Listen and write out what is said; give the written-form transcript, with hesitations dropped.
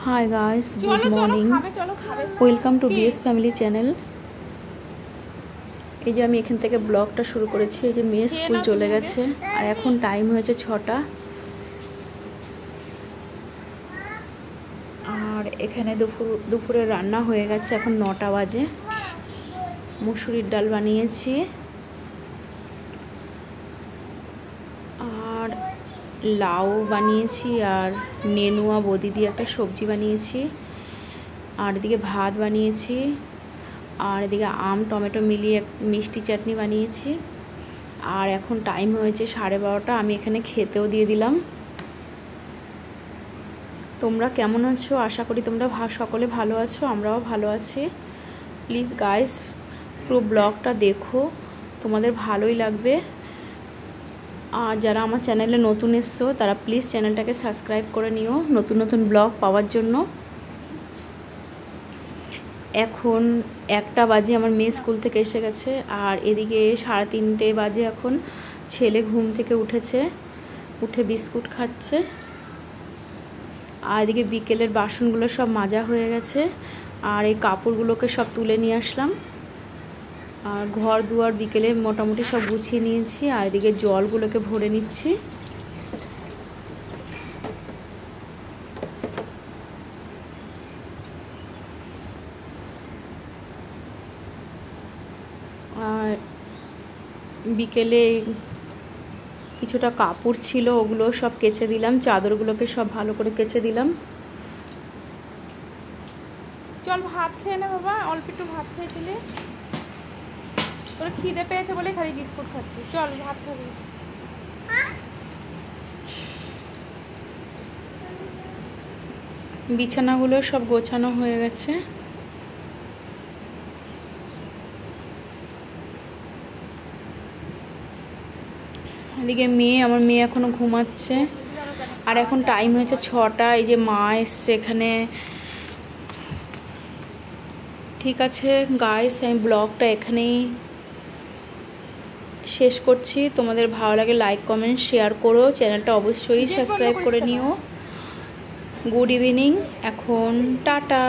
Hi guys, good morning, welcome to BS family channel. এই যে আমি এখান থেকে ব্লগটা শুরু করেছি। এই যে মেয়ে স্কুল চলে গেছে আর এখন টাইম হয়েছে 6টা। আর এখানে দুপুরে রান্না হয়ে গেছে, এখন 9টা বাজে। মুসুরির ডাল বানিয়েছি আর লাউ বানিয়েছি আর নেনুয়া বদি দিয়ে একটা সবজি বানিয়েছি আর এদিকে ভাত বানিয়েছি আর এদিকে আম টমেটো মিলিয়ে মিষ্টি চাটনি বানিয়েছি। আর এখন টাইম হয়েছে 12:30। আমি এখানে খেতেও দিয়ে দিলাম। তোমরা কেমন আছো? আশা করি তোমরা সকলে ভালো আছো, আমরাও ভালো আছি। প্লিজ গাইস, পুরো ব্লগটা দেখো, তোমাদের ভালোই লাগবে। আর যারা আমার চ্যানেলে নতুন এসছো তারা প্লিজ চ্যানেলটাকে সাবস্ক্রাইব করে নিও নতুন নতুন ব্লগ পাওয়ার জন্য। এখন 1টা বাজে, আমার মেয়ে স্কুল থেকে এসে গেছে। আর এদিকে 3:30 বাজে, এখন ছেলে ঘুম থেকে উঠেছে, উঠে বিস্কুট খাচ্ছে। আর এদিকে বিকেলের বাসনগুলো সব মাজা হয়ে গেছে আর এই কাপড়গুলোকে সব তুলে নিয়ে আসলাম। আর ঘর দুয়ার বিকেলে মোটামুটি সব গুছিয়ে নিয়েছি। আর এদিকে জলগুলোকে ভরে নিচ্ছি। আর বিকেলে কিছুটা কাপড় ছিল, ওগুলো সব কেচে দিলাম, চাদরগুলোকে সব ভালো করে কেচে দিলাম। চল ভাত খেয়ে নে বাবা, অল্প একটু ভাত খেয়েছিলি, তোর খিদে পেয়েছে বলে খালি বিস্কুট খাচ্ছি। চল ভাত খাবি। বিছানাগুলো সব গোছানো হয়ে গেছে। এদিকে আমার মেয়ে এখনো ঘুমাচ্ছে। আর এখন টাইম হয়েছে 6টা। এই যে মা এসছে এখানে। ঠিক আছে গাইস, আমি ব্লগটা এখানেই শেষ করছি। তোমাদের ভালো লাগে লাইক কমেন্ট শেয়ার করো, চ্যানেলটা অবশ্যই সাবস্ক্রাইব করে নিও। গুড ইভিনিং, এখন টাটা।